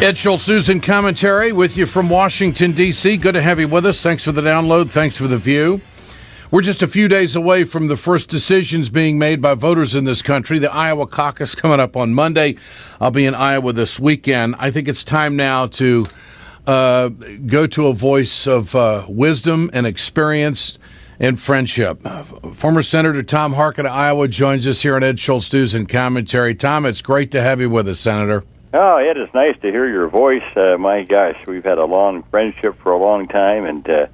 Ed Schultz News and Commentary with you from Washington, D.C. Good to have you with us. Thanks for the download. Thanks for the view. We're just a few days away from the first decisions being made by voters in this country. The Iowa caucus coming up on Monday. I'll be in Iowa this weekend. I think it's time now to go to a voice of wisdom and experience and friendship. Former Senator Tom Harkin of Iowa joins us here on Ed Schultz News and Commentary. Tom, it's great to have you with us, Senator. Oh, Ed, it's nice to hear your voice. My gosh, we've had a long friendship for a long time, and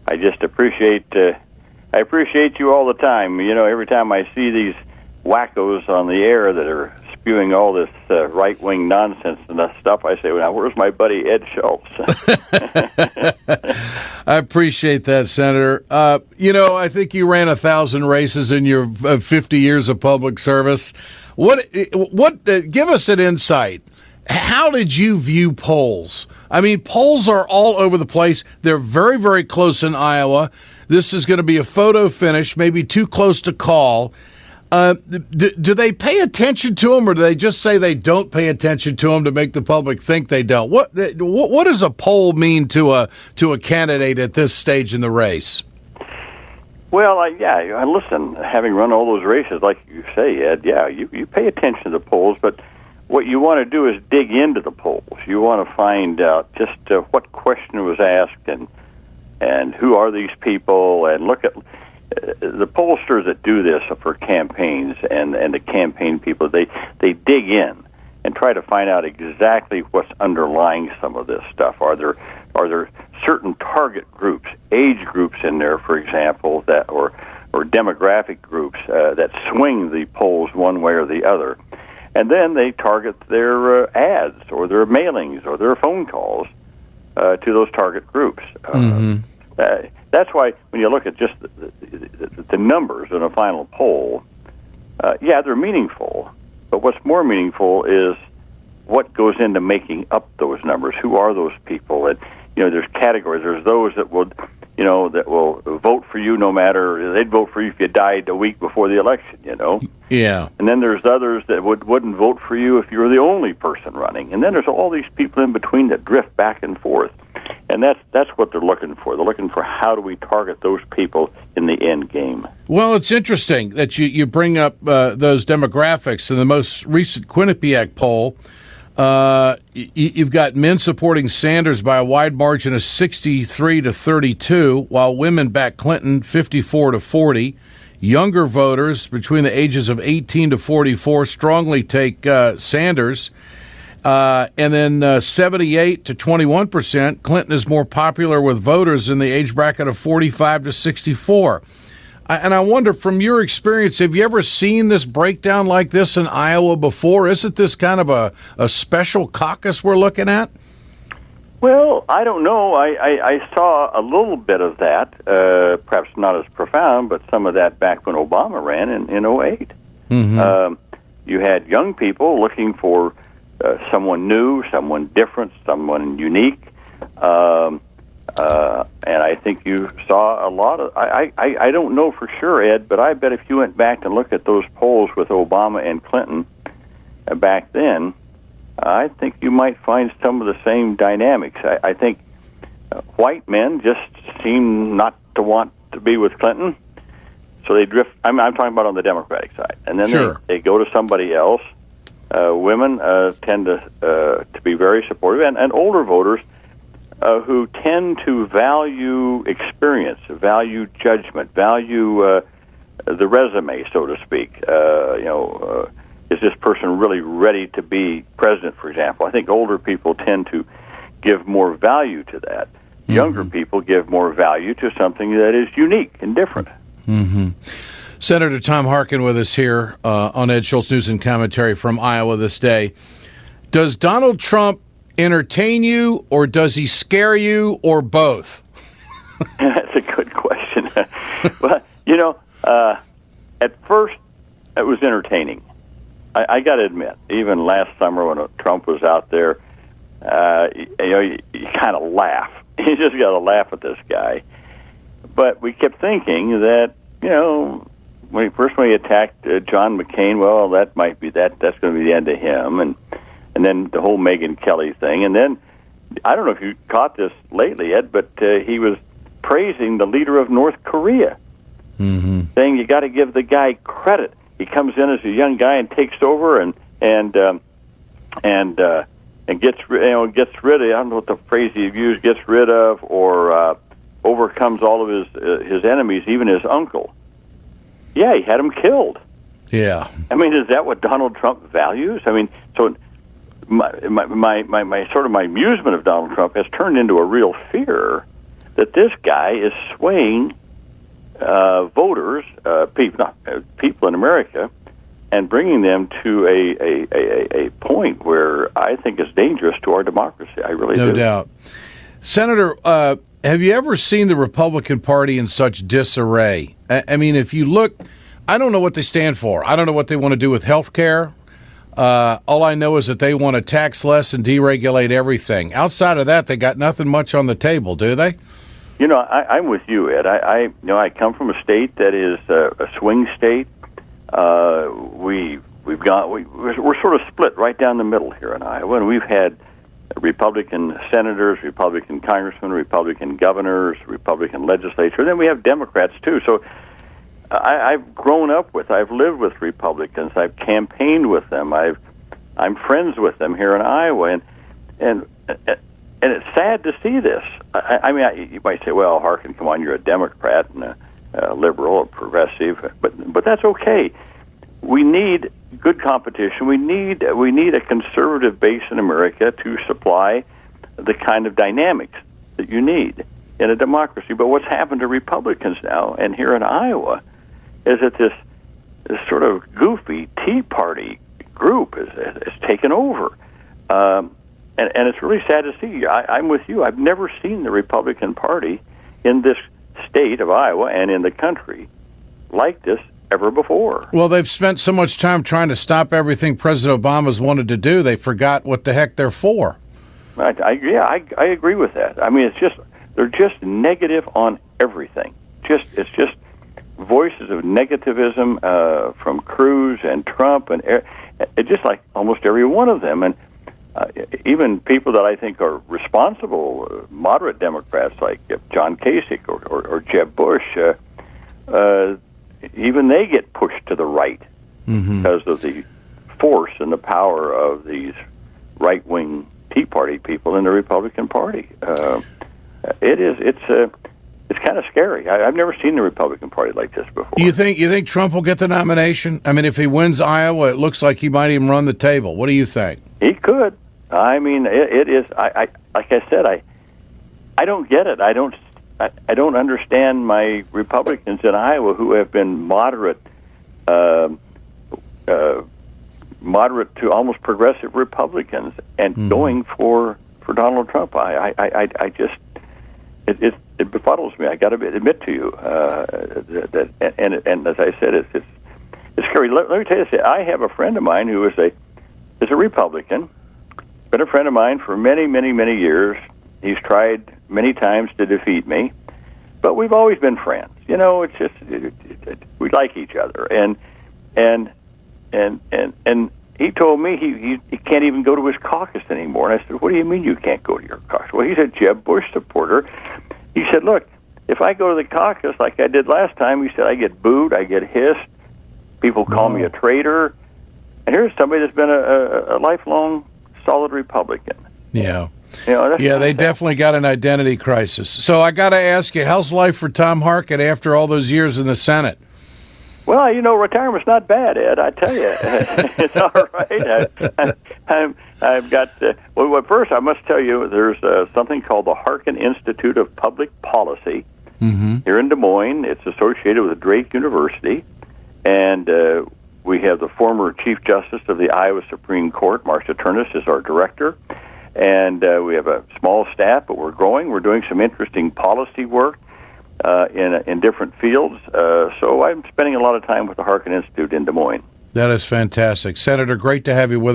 I just appreciate you all the time. You know, every time I see these wackos on the air that are spewing all this right-wing nonsense and stuff, I say, well, where's my buddy Ed Schultz? I appreciate that, Senator. I think you ran 1,000 races in your 50 years of public service. What? Give us an insight. How did you view polls? I mean, polls are all over the place. They're very, very close in Iowa. This is going to be a photo finish, maybe too close to call. Do they pay attention to them, or do they just say they don't pay attention to them to make the public think they don't? What does a poll mean to a candidate at this stage in the race? Well, listen, having run all those races, like you say, Ed, you pay attention to the polls, but what you want to do is dig into the polls. You want to find out just what question was asked and who are these people, and look at the pollsters that do this for campaigns and the campaign people. They dig in and try to find out exactly what's underlying some of this stuff. Are there certain target groups, age groups in there, for example, that or demographic groups that swing the polls one way or the other? And then they target their ads or their mailings or their phone calls to those target groups. That's why when you look at just the numbers in a final poll, they're meaningful. But what's more meaningful is what goes into making up those numbers. Who are those people? And there's categories. There's those that will vote for you no matter. They'd vote for you if you died a week before the election. Yeah. And then there's others that wouldn't vote for you if you were the only person running. And then there's all these people in between that drift back and forth. And that's what they're looking for. They're looking for how do we target those people in the end game. Well, it's interesting that you bring up those demographics. In the most recent Quinnipiac poll, you've got men supporting Sanders by a wide margin of 63 to 32, while women back Clinton 54 to 40. Younger voters between the ages of 18 to 44 strongly take Sanders. And then 78 to 21%, Clinton is more popular with voters in the age bracket of 45 to 64. And I wonder, from your experience, have you ever seen this breakdown like this in Iowa before? Isn't this kind of a special caucus we're looking at? Well, I don't know. I saw a little bit of that, perhaps not as profound, but some of that back when Obama ran in 2008. Mm-hmm. You had young people looking for someone new, someone different, someone unique. And I think you saw a lot of... I don't know for sure, Ed, but I bet if you went back and looked at those polls with Obama and Clinton back then, I think you might find some of the same dynamics. I think white men just seem not to want to be with Clinton, so they drift. I'm talking about on the Democratic side. And then sure. they go to somebody else. Women tend to be very supportive, and older voters who tend to value experience, value judgment, value the resume, so to speak. Is this person really ready to be president, for example? I think older people tend to give more value to that. Mm-hmm. Younger people give more value to something that is unique and different. Mm-hmm. Senator Tom Harkin with us here on Ed Schultz News and Commentary from Iowa this day. Does Donald Trump entertain you, or does he scare you, or both? That's a good question. Well, at first it was entertaining. I got to admit, even last summer when Trump was out there, you kind of laugh. You just got to laugh at this guy. But we kept thinking that, when he attacked John McCain, well, that might be that's going to be the end of him. And and then the whole Megyn Kelly thing, and then I don't know if you caught this lately, Ed, but he was praising the leader of North Korea, saying you got to give the guy credit. He comes in as a young guy and takes over and gets rid of, I don't know what the phrase he used, gets rid of or overcomes all of his enemies, even his uncle. Yeah, he had him killed. Yeah. I mean, is that what Donald Trump values? I mean, so my sort of my amusement of Donald Trump has turned into a real fear that this guy is swaying voters, people in America, and bringing them to a point where I think is dangerous to our democracy. I really do. No doubt. Senator, have you ever seen the Republican Party in such disarray? I mean, if you look, I don't know what they stand for. I don't know what they want to do with health care. All I know is that they want to tax less and deregulate everything. Outside of that, they got nothing much on the table, do they? You know, I'm with you, Ed. I come from a state that is a swing state. We're sort of split right down the middle here in Iowa, and we've had Republican senators, Republican congressmen, Republican governors, Republican legislature. Then we have Democrats too. So I've grown up with, I've lived with Republicans. I've campaigned with them. I'm friends with them here in Iowa, and it's sad to see this. I mean, you might say, "Well, Harkin, come on, you're a Democrat and a liberal, a progressive," but that's okay. We need good competition. We need a conservative base in America to supply the kind of dynamics that you need in a democracy. But what's happened to Republicans now, and here in Iowa, is that this sort of goofy Tea Party group has taken over. And it's really sad to see. I'm with you. I've never seen the Republican Party in this state of Iowa and in the country like this ever before. Well, they've spent so much time trying to stop everything President Obama's wanted to do, they forgot what the heck they're for. I agree with that. I mean, they're just negative on everything. It's just voices of negativism from Cruz and Trump, and just like almost every one of them. And even people that I think are responsible, moderate Democrats like John Kasich or Jeb Bush, even they get pushed to the right because of the force and the power of these right-wing Tea Party people in the Republican Party. It's kind of scary. I've never seen the Republican Party like this before. You think Trump will get the nomination? I mean, if he wins Iowa, it looks like he might even run the table. What do you think? He could. I mean, it is. I like I said, I don't get it. I don't understand my Republicans in Iowa who have been moderate to almost progressive Republicans and going for Donald Trump. I just it befuddles me. I got to admit to you that and as I said, it's scary. Let me tell you this. I have a friend of mine who is a Republican, been a friend of mine for many, many, many years. He's tried many times to defeat me, but we've always been friends. You know, it's just we like each other, and he told me he can't even go to his caucus anymore. And I said, "What do you mean you can't go to your caucus?" Well, he's a Jeb Bush supporter. He said, "Look, if I go to the caucus like I did last time," he said, "I get booed, I get hissed, people call me a traitor." And here's somebody that's been a lifelong solid Republican. Yeah. You know, they definitely got an identity crisis. So I got to ask you, how's life for Tom Harkin after all those years in the Senate? Well, you know, retirement's not bad, Ed. I tell you, it's all right. I've got. Well, first, I must tell you, there's something called the Harkin Institute of Public Policy here in Des Moines. It's associated with Drake University, and we have the former Chief Justice of the Iowa Supreme Court, Marcia Turnus, is our director. And we have a small staff, but we're growing. We're doing some interesting policy work in different fields. So I'm spending a lot of time with the Harkin Institute in Des Moines. That is fantastic. Senator, great to have you with us.